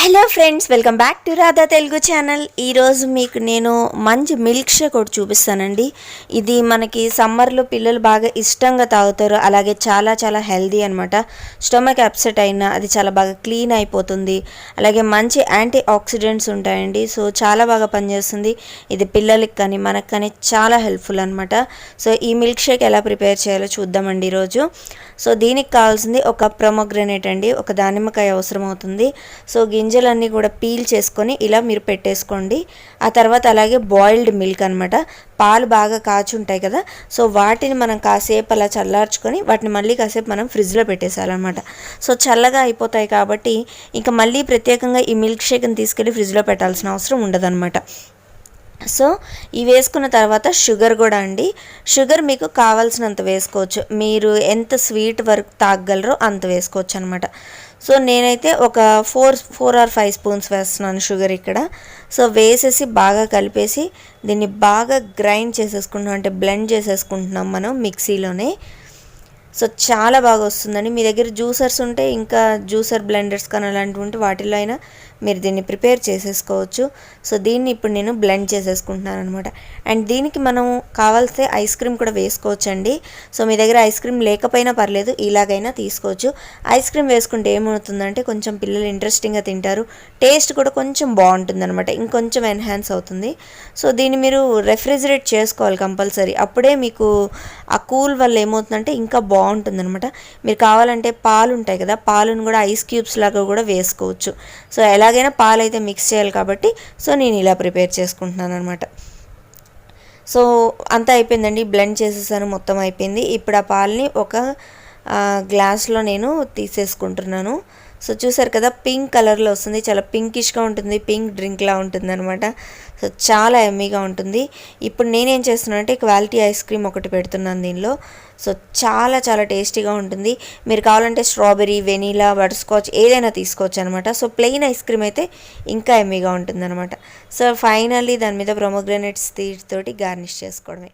Hello friends, welcome back to Radha Telugu channel. ఈరోజు మీకు నేను మంచి మిల్క్ షేక్ ఒకటి చూపిస్తానండి. ఇది మనకి సమ్మర్లో పిల్లలు బాగా ఇష్టంగా తాగుతారు. అలాగే చాలా చాలా హెల్దీ అనమాట. స్టమక్ అప్సెట్ అయినా అది చాలా బాగా క్లీన్ అయిపోతుంది. అలాగే మంచి యాంటీ ఆక్సిడెంట్స్ ఉంటాయండి. సో చాలా బాగా పనిచేస్తుంది. ఇది పిల్లలకి కానీ మనకు కానీ చాలా హెల్ప్ఫుల్ అనమాట. సో ఈ మిల్క్ షేక్ ఎలా ప్రిపేర్ చేయాలో చూద్దామండి ఈరోజు. సో దీనికి కావాల్సింది ఒక ప్రొమోగ్రనేట్ అండి, ఒక దానిమ్మకాయ అవసరం అవుతుంది. సో గింజలన్నీ కూడా పీల్ చేసుకొని ఇలా మీరు పెట్టేసుకోండి. ఆ తర్వాత అలాగే బాయిల్డ్ మిల్క్ అనమాట, పాలు బాగా కాచి ఉంటాయి కదా, సో వాటిని మనం కాసేపు అలా చల్లార్చుకొని వాటిని మళ్ళీ కాసేపు మనం ఫ్రిడ్జ్లో పెట్టేసాలన్నమాట. సో చల్లగా అయిపోతాయి కాబట్టి ఇంకా మళ్ళీ ప్రత్యేకంగా ఈ మిల్క్ షేక్ని తీసుకెళ్ళి ఫ్రిడ్జ్లో పెట్టాల్సిన అవసరం ఉండదన్నమాట. సో ఇవి వేసుకున్న తర్వాత షుగర్ కూడా అండి, షుగర్ మీకు కావాల్సినంత వేసుకోవచ్చు. మీరు ఎంత స్వీట్ వరకు తాగగలరో అంత వేసుకోవచ్చు అనమాట. సో నేనైతే ఒక 4 or 5 స్పూన్స్ వేస్తున్నాను షుగర్ ఇక్కడ. సో వేసేసి బాగా కలిపేసి దీన్ని బాగా గ్రైండ్ చేసేసుకుంటున్నాం, అంటే బ్లెండ్ చేసేసుకుంటున్నాం మనం మిక్సీలోనే. సో చాలా బాగా వస్తుందండి. మీ దగ్గర జ్యూసర్స్ ఉంటే ఇంకా జ్యూసర్ బ్లెండర్స్ కానీ అలాంటివి ఉంటే వాటిల్లో అయినా మీరు దీన్ని ప్రిపేర్ చేసేసుకోవచ్చు. సో దీన్ని ఇప్పుడు నేను బ్లెండ్ చేసేసుకుంటున్నాను అనమాట. అండ్ దీనికి మనం కావాల్సే ఐస్ క్రీమ్ కూడా వేసుకోవచ్చండి. సో మీ దగ్గర ఐస్ క్రీమ్ లేకపోయినా పర్లేదు, ఇలాగైనా తీసుకోవచ్చు. ఐస్ క్రీమ్ వేసుకుంటే ఏమవుతుందంటే కొంచెం పిల్లలు ఇంట్రెస్టింగ్గా తింటారు, టేస్ట్ కూడా కొంచెం బాగుంటుంది అనమాట, ఇంకొంచెం ఎన్హాన్స్ అవుతుంది. సో దీన్ని మీరు రెఫ్రిజిరేట్ చేసుకోవాలి కంపల్సరీ. అప్పుడే మీకు ఆ కూల్ వల్ల ఏమవుతుందంటే ఇంకా బాగుంటుంది అనమాట. మీరు కావాలంటే పాలు ఉంటాయి కదా, పాలను కూడా ఐస్ క్యూబ్స్ లాగా కూడా వేసుకోవచ్చు. సో ఎలాగైనా పాలు అయితే మిక్స్ చేయాలి కాబట్టి సో నేను ఇలా ప్రిపేర్ చేసుకుంటున్నాను అనమాట. సో అంతా అయిపోయిందండి, బ్లెండ్ చేసేసాను, మొత్తం అయిపోయింది. ఇప్పుడు ఆ పాలని ఒక గ్లాస్లో నేను తీసేసుకుంటున్నాను. సో చూసారు కదా, పింక్ కలర్లో వస్తుంది, చాలా పింకిష్గా ఉంటుంది, పింక్ డ్రింక్లా ఉంటుంది అనమాట. సో చాలా ఎమ్మీగా ఉంటుంది. ఇప్పుడు నేనేం చేస్తున్నానంటే క్వాలిటీ ఐస్ క్రీమ్ ఒకటి పెడుతున్నాను దీనిలో. సో చాలా చాలా టేస్టీగా ఉంటుంది. మీరు కావాలంటే స్ట్రాబెరీ, వెనీలా, బటర్ స్కాచ్ ఏదైనా తీసుకోవచ్చు అనమాట. సో ప్లెయిన్ ఐస్ క్రీమ్ అయితే ఇంకా ఎమ్మీగా ఉంటుంది అనమాట. సో ఫైనల్లీ దాని మీద ప్రొమోగ్రానేట్ సీడ్స్ తోటి గార్నిష్ చేసుకోవడమే.